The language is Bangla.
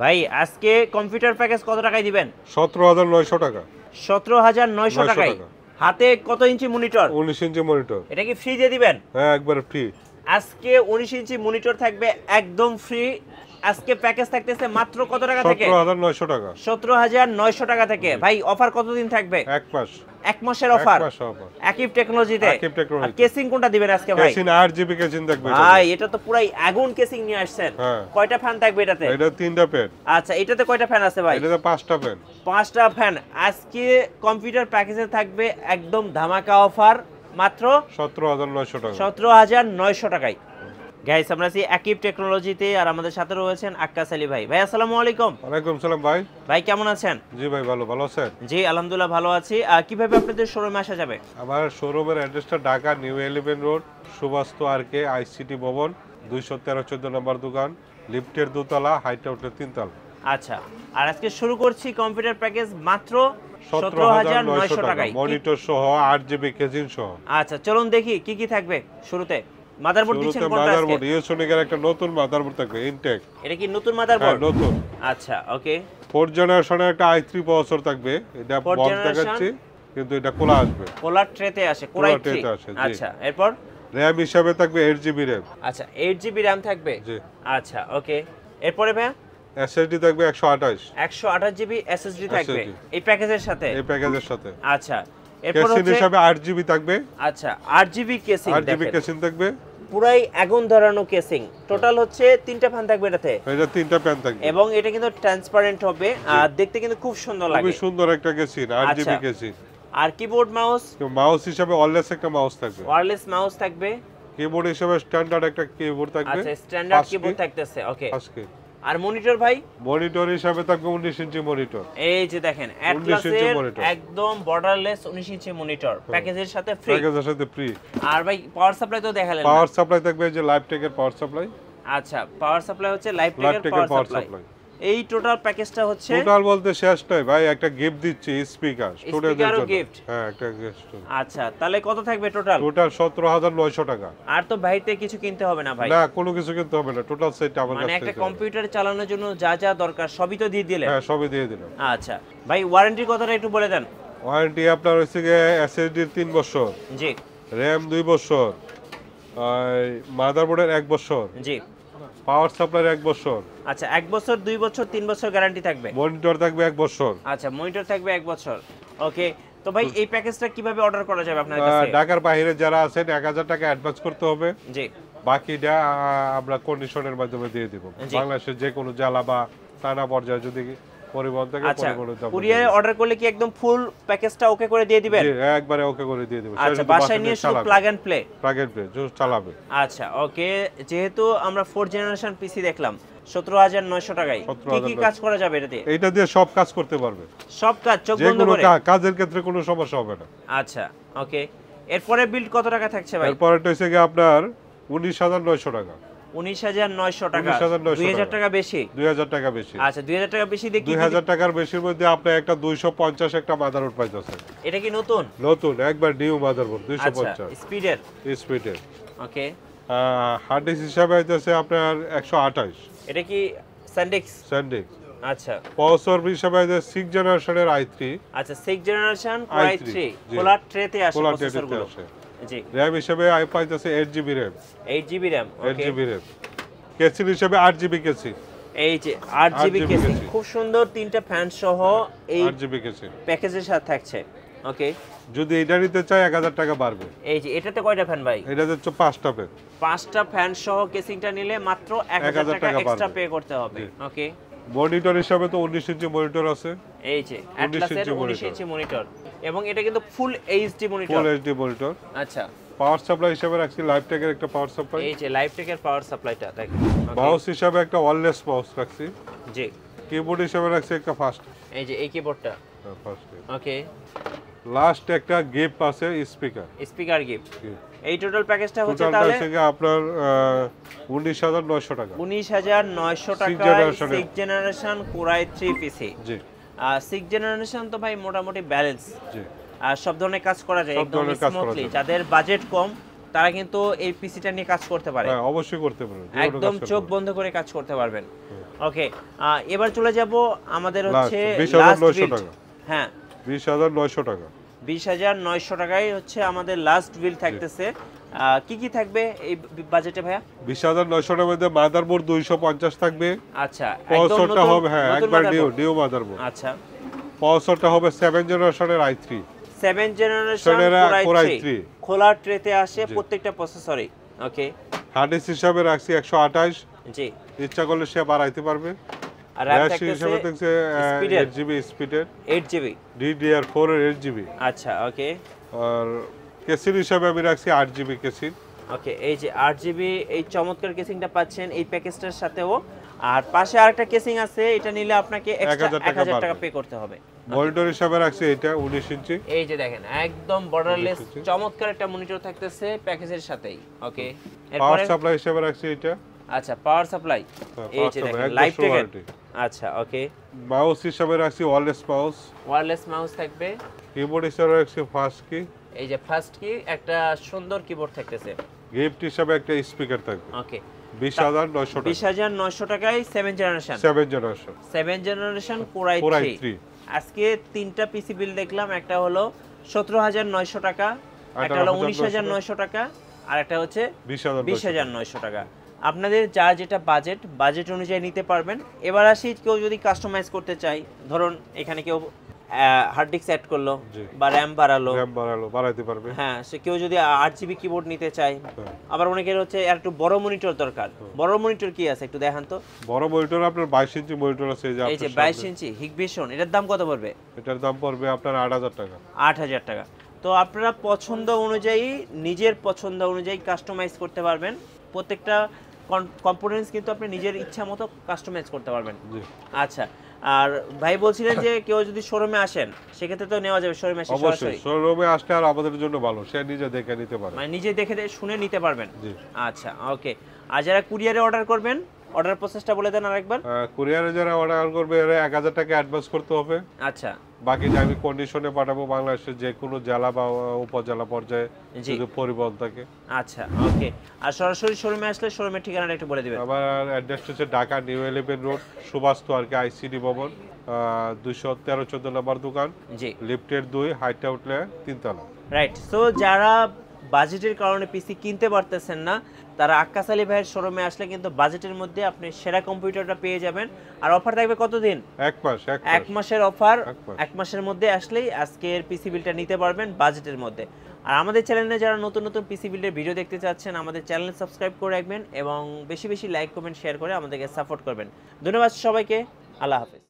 ভাই আজকে কম্পিউটার প্যাকেজ কত টাকায় দিবেন? 17,900 টাকা। 17,900 টাকায়। হাতে কত ইঞ্চি মনিটর? 19 inch monitor. এটা কি ফ্রি দিয়ে দিবেন? হ্যাঁ, একবারে ফ্রি। আজকে 19 ইঞ্চি মনিটর থাকবে একদম ফ্রি। আজকে প্যাকেজ থাকতেছে মাত্র কত টাকা থেকে? 17,900 টাকা। 17,900 টাকা থেকে। ভাই অফার কতদিন থাকবে? এক মাস। এক মাসের অফার। এক মাস অফার। আকিব টেকনোলজিতে। আকিব টেকনোলজি। কেসিং কোনটা দিবেন আজকে ভাই? কেসিং 8GB কেসিং থাকবে। ভাই এটা তো পুরাই আগুন কেসিং নিয়ে আসছেন। কয়টা ফ্যান থাকবে এটাতে? এটা 3টা ফ্যান। আচ্ছা, এটাতে কয়টা ফ্যান আছে ভাই? এটাতে 5টা ফ্যান। 5টা ফ্যান। আজকে কম্পিউটার প্যাকেজে থাকবে একদম ধামাকা অফার মাত্র 17,900 টাকা। 17,900 টাকায়। গাইস আমরা আছি আকিব টেকনোলজিতে আর আমাদের সাথে রয়েছেন আক্কাস আলী ভাই। ভাই আসসালামু আলাইকুম। ওয়ালাইকুম সালাম ভাই। ভাই কেমন আছেন? জি ভাই, ভালো আছেন? জি আলহামদুলিল্লাহ ভালো আছি। কিভাবে আপনাদের শোরুমে আসা যাবে? আমার শোরুমের অ্যাড্রেসটা Dhaka new eleven road, Subhash RK ICT Bhaban, 213-14 নম্বর দোকান, লিফটের দোতলা, হাইট আউটের 3 তলা। আচ্ছা, আর আজকে শুরু করছি কম্পিউটার প্যাকেজ মাত্র 17,900 টাকায়। মনিটর সহ 8GB কেসিং সহ। আচ্ছা চলুন দেখি কি কি থাকবে। শুরুতে মাদারবোর্ড দিচ্ছেন কোনটা আজকে? মাদারবোর্ড ইউসোনিকের একটা নতুন মাদারবোর্ড থাকবে ইনটেক। এটা কি নতুন মাদারবোর্ড? হ্যাঁ, নতুন। আচ্ছা ওকে। 4th জেনারেশনের একটা i3 প্রসেসর থাকবে। এটা বক্স দেখাচ্ছি, কিন্তু এটা খোলা আসবে। খোলা ট্রেতে আসে, কোরাই 3। আচ্ছা, এরপর র‍্যাম হিসাবে থাকবে 8GB র‍্যাম। আচ্ছা 8GB র‍্যাম থাকবে। জি। আচ্ছা ওকে। এরপরে ভাই SSD থাকবে 128GB SSD থাকবে এই প্যাকেজের সাথে। এই প্যাকেজের সাথে। আচ্ছা এরপর কেসিং হচ্ছে হিসাবে 8GB থাকবে। আচ্ছা 8GB কেসিং। 8GB কেসিং থাকবে। পুরাই আগুন ধরানো কেসিং। টোটাল হচ্ছে 3টা ফ্যান থাকবে এটাতে। এটা 3টা ফ্যান থাকবে এবং এটা কিন্তু ট্রান্সপারেন্ট হবে আর দেখতে কিন্তু খুব সুন্দর লাগে। খুব সুন্দর একটা কেসিং, 8GB কেসিং। আর কিবোর্ড মাউস হিসাবে ওয়্যারলেস একটা মাউস থাকবে। ওয়্যারলেস মাউস থাকবে। কিবোর্ড হিসাবে স্ট্যান্ডার্ড একটা কিবোর্ড থাকবে। আচ্ছা স্ট্যান্ডার্ড কিবোর্ড থাকতেছে ওকে। আর মনিটর ভাই? মনিটর হিসাবে থাকবে 19 ইঞ্চি মনিটর। এই যে দেখেন অ্যাটলাসের একদম বর্ডারলেস 19 ইঞ্চি মনিটর প্যাকেজের সাথে ফ্রি। প্যাকেজের সাথে ফ্রি। আর ভাই পাওয়ার সাপ্লাই তো দেখালেন না? পাওয়ার সাপ্লাই থাকবে যে লাইফটেকের পাওয়ার সাপ্লাই। আচ্ছা পাওয়ার সাপ্লাই হচ্ছে লাইফটেকের পাওয়ার সাপ্লাই। এই টোটাল প্যাকেজটা হচ্ছে টোটাল বলতে শেষ নয় ভাই, একটা গিফট দিচ্ছি স্পিকার স্টুডেন্টদের জন্য। গিফট। হ্যাঁ, একটা গিফট। আচ্ছা তাহলে কত থাকবে টোটাল? টোটাল 17,900 টাকা। আর তো ভাইতে কিছু কিনতে হবে না ভাই? না, কোনো কিছু কিনতে হবে না, টোটাল সেট আমার কাছে। মানে একটা কম্পিউটার চালানোর জন্য যা যা দরকার সবই তো দিয়ে দিলেন? হ্যাঁ, সবই দিয়ে দিলাম। আচ্ছা ভাই ওয়ারেন্টির কথাটা একটু বলে দেন। ওয়ারেন্টি আপনার হচ্ছে SSD 3 বছর, জি, র‍্যাম 2 বছর, আর মাদারবোর্ডের 1 বছর, জি, পাওয়ার সাপ্লাইয়ের 1 বছর। আচ্ছা 1 বছর 2 বছর 3 বছর গ্যারান্টি থাকবে। মনিটর থাকবে 1 বছর। আচ্ছা মনিটর থাকবে 1 বছর ওকে। তো ভাই এই প্যাকেজটা কিভাবে অর্ডার করা যাবে আপনার কাছে? ঢাকার বাইরে যারা আছেন 1000 টাকা অ্যাডভান্স করতে হবে। জি, বাকিটা আমরা কন্ডিশনের মাধ্যমে দিয়ে দিব। বাংলাদেশের যে কোনো জেলা বা থানা পর্যায়ে যদি পরিবহন থেকে পরিবহনের দাম। কুরিয়ারে অর্ডার করলে কি একদম ফুল প্যাকেজটা ওকে করে দিয়ে দিবেন? জি, একবারে ওকে করে দিয়ে দেব। আচ্ছা বাসায় নিয়ে শুধু plug and play. Plug and play just চালাবে। আচ্ছা ওকে। যেহেতু আমরা 4th জেনারেশন পিসি দেখলাম 17,900 টাকায়, কি কি কাজ করা যাবে এটাতে? এটা দিয়ে সব কাজ করতে পারবে। সব কাজ চোখ বন্ধ করে? কাজের ক্ষেত্রে কোনো সমস্যা হবে না। আচ্ছা ওকে। এরপরে বিল্ড কত টাকা থাকছে ভাই? এরপর এটা হচ্ছে কি আপনার 19,900 টাকা। 19,900 টাকা। 2000 টাকা বেশি? 2000 টাকা বেশি। আচ্ছা 2000 টাকা বেশি দেখি। 2000 টাকার বেশির মধ্যে আপনি একটা 250 একটা মাদারবোর্ড পাইতেছেন। এটা কি নতুন? নতুন একবার নিউ মাদারবোর্ড 250 স্পিডের। ওকে। হার্ড ডিস্ক হিসাবে হইতাছে আপনার 128। এটা কি স্যান্ডিক্স? আচ্ছা প্রসেসর হিসাবে 6 জেনারেশনের i3। আচ্ছা 6 জেনারেশন i3 খোলা ট্রেতে আসে প্রসেসরগুলো। জি। র‍্যাম হিসাবে পাইতেছে 8GB র‍্যাম। 8GB র‍্যাম ওকে। 8GB RAM. কেসিং হিসাবে 8GB কেসিং। এই যে 8GB কেসিং খুব সুন্দর 3টা ফ্যান সহ এই 8GB কেসিং প্যাকেজের সাথে থাকছে ওকে। যদি এটা নিতে চাই 1000 টাকা বাড়বে। এই যে এটাতে কয়টা ফ্যান ভাই? এটাতে 5টা ফ্যান। 5টা ফ্যান সহ কেসিংটা নিলে মাত্র 1000 টাকা এক্সট্রা পে করতে হবে ওকে। মনিটর হিসাবে তো 19 ইঞ্চি মনিটর আছে। এই যে অ্যাটলাসের 19 ইঞ্চি মনিটর এবং এটা কিন্তু full HD monitor. Full HD monitor. আচ্ছা পাওয়ার সাপ্লাই হিসাবে রাখছি লাইফটেকের একটা পাওয়ার সাপ্লাই। এই যে লাইফটেকের পাওয়ার সাপ্লাইটা দেখেন। মাউস হিসাবে একটা ওয়্যারলেস মাউস রাখছি। জি। কিবোর্ড হিসাবে রাখছি একটা ফাস্ট। এই যে এই কিবোর্ডটা ফাস্ট ওকে। লাস্ট একটা গিফট আছে স্পিকার গিফট। এই টোটাল প্যাকেজটা হচ্ছে তাহলে আপনার 19,900 টাকা। 19,900 টাকা 6 জেনারেশন কোরাই 3 পিসি। জি। 6 জেনারেশন তো ভাই মোটামুটি ব্যালেন্স। জি। আর সব ধরনের কাজ করা যায় একদম স্মুথলি। যাদের বাজেট কম তারা কিন্তু এই পিসিটা নিয়ে কাজ করতে পারে। হ্যাঁ অবশ্যই করতে পারবেন, একদম চোখ বন্ধ করে কাজ করতে পারবেন। ওকে, এবার চলে যাব আমাদের হচ্ছে লাস্ট 20,900 বিল্ড। টাকা। হ্যাঁ 20,900 টাকা। 20,900 টাকায় হচ্ছে আমাদের লাস্ট বিল থাকতেছে। কি কি থাকবে এই বাজেটে ভাইয়া? 20,900 টাকার মধ্যে মাদারবোর্ড 250 থাকবে। আচ্ছা, একদম প্রসেসরটা নতুন হবে হ্যাঁ নতুন একবার motherboard। New motherboard. আচ্ছা, প্রসেসরটা হবে 7 জেনারেশনের i3। 7 generation সেনেরা Core Core i3 i3 খোলা ট্রেতে আসে জি। প্রত্যেকটা প্রসেসরে। ওকে, হার্ড ডিস্ক হিসাবে রাখছি 128, জি। ইচ্ছা করলে সে বাড়াইতে পারবে। আর RAM র্যাম থাকতেছে হিসাবে থাকছে স্পিডের 8GB স্পিডের, 8GB। DDR4 এর 8GB। আচ্ছা, ওকে আর কেসিং হিসাবে আমি রাখছি 8GB কেসিং। ওকে, এই যে 8GB এই চমৎকার কেসিংটা পাচ্ছেন এই প্যাকেজটার সাথেও। আর পাশে আরেকটা কেসিং আছে, এটা নিলে আপনাকে এক্সট্রা 1000 1000 টাকা বাড়বে। পে করতে হবে। মনিটর হিসাবে রাখছি এটা 19 ইঞ্চি। এই যে দেখেন একদম বর্ডারলেস দেখেছি। চমৎকার একটা মনিটর থাকতেছে প্যাকেজের সাথেই। ওকে, পাওয়ার এরপরে সাপ্লাই হিসাবে রাখছি এটা। আচ্ছা, পাওয়ার সাপ্লাই হ্যাঁ, এই power যে supply, দেখেন 1 লাইভ বছর টেকের। warranty। আচ্ছা, ওকে, মাউস হিসাবে রাখছি ওয়্যারলেস মাউস। ওয়্যারলেস মাউস থাকবে। কিবোর্ড হিসাবে রাখছি ফাস্ট কি। এই যে ফার্স্ট কি একটা সুন্দর কিবোর্ড থাকতেছে। গিফট হিসাবে একটা স্পিকার থাকবে। ওকে, 20,900 টাকা। 20,900 টাকায় 7 generation 7 generation 7 generation Core Core i3। i3। আজকে তিনটা পিসি বিল দেখলাম, একটা হলো 17,900 টাকা, একটা হলো 19,900 টাকা, আর একটা হচ্ছে 20,900 20,900 টাকা। আপনাদের যা যেটা বাজেট অনুযায়ী নিতে পারবেন। এবার আসি, কেউ যদি কাস্টমাইজ করতে চাই, ধরুন এখানে কেউ হার্ড ডিস্ক অ্যাড করলো জি। বা র্যাম বাড়ালো, RAM বাড়াইতে পারবে। হ্যাঁ, সে কেউ যদি 8GB কিবোর্ড নিতে চায়, হ্যাঁ। আবার অনেকের হচ্ছে আর একটু বড় মনিটর দরকার। বড় মনিটর কি আছে একটু দেখান তো। বড় মনিটর আপনার 22 ইঞ্চি মনিটর আছে এই যে এই যে আপনার 22 সামনে। ইঞ্চি হিগবিশন, এটার দাম কত পড়বে? এটার দাম পড়বে আপনার 8,000 টাকা। 8,000 টাকা। তো আপনারা পছন্দ অনুযায়ী, নিজের পছন্দ অনুযায়ী কাস্টমাইজ করতে পারবেন। প্রত্যেকটা কম্পোনেন্টস কিন্তু আপনি নিজের ইচ্ছা মতো কাস্টমাইজ করতে পারবেন। জি আচ্ছা, আর ভাই বলছিলেন যে কেউ যদি শোরুমে আসেন সেক্ষেত্রে তো নেওয়া যাবে, শোরুমে এসে অবশ্যই সরাসরি শোরুমে আসলে আর আমাদের জন্য ভালো, সে নিজে দেখে নিতে পারে। মানে নিজে দেখে শুনে নিতে পারবেন। জি। আচ্ছা, ওকে। আর যারা কুরিয়ারে অর্ডার করবেন, অর্ডার প্রসেসটা বলে দেন আরেকবার। কুরিয়ারে যারা অর্ডার করবে এরা 1,000 টাকা অ্যাডভান্স করতে হবে। আচ্ছা, বাকি যে আমি কন্ডিশনে পাঠাবো বাংলাদেশের যে কোনো জেলা বা উপজেলা পর্যায়ে জি। যদি পরিবহন থাকে। আচ্ছা, ওকে। আর সরাসরি শোরুমে আসলে শোরুমের ঠিকানাটা একটু বলে দিবেন। আমার অ্যাড্রেস হচ্ছে ঢাকা নিউ 11 রোড সুভাষ তোয়ারকে আইসিডি ভবন, 213-14 নম্বর দোকান, জি, লিফটের 2 হাইট আউটলে 3 তলা। রাইট। সো যারা বাজেটের কারণে পিসি কিনতে পারতেছেন না, তারা আক্কাস আলী ভাইয়ের শোরুমে আসলে কিন্তু বাজেটের মধ্যে আপনি সেরা কম্পিউটারটা পেয়ে যাবেন। আর অফার থাকবে কতদিন? 1 মাস। এক মাসের অফার। এক মাস। 1 মাসের মধ্যে আসলেই আজকের পিসি বিলটা নিতে পারবেন বাজেটের মধ্যে। আর আমাদের চ্যানেলে যারা নতুন নতুন পিসি বিল্ডের ভিডিও দেখতে চাচ্ছেন, আমাদের চ্যানেল সাবস্ক্রাইব করে রাখবেন এবং বেশি বেশি লাইক কমেন্ট শেয়ার করে আমাদেরকে সাপোর্ট করবেন। ধন্যবাদ সবাইকে। আল্লাহ হাফেজ।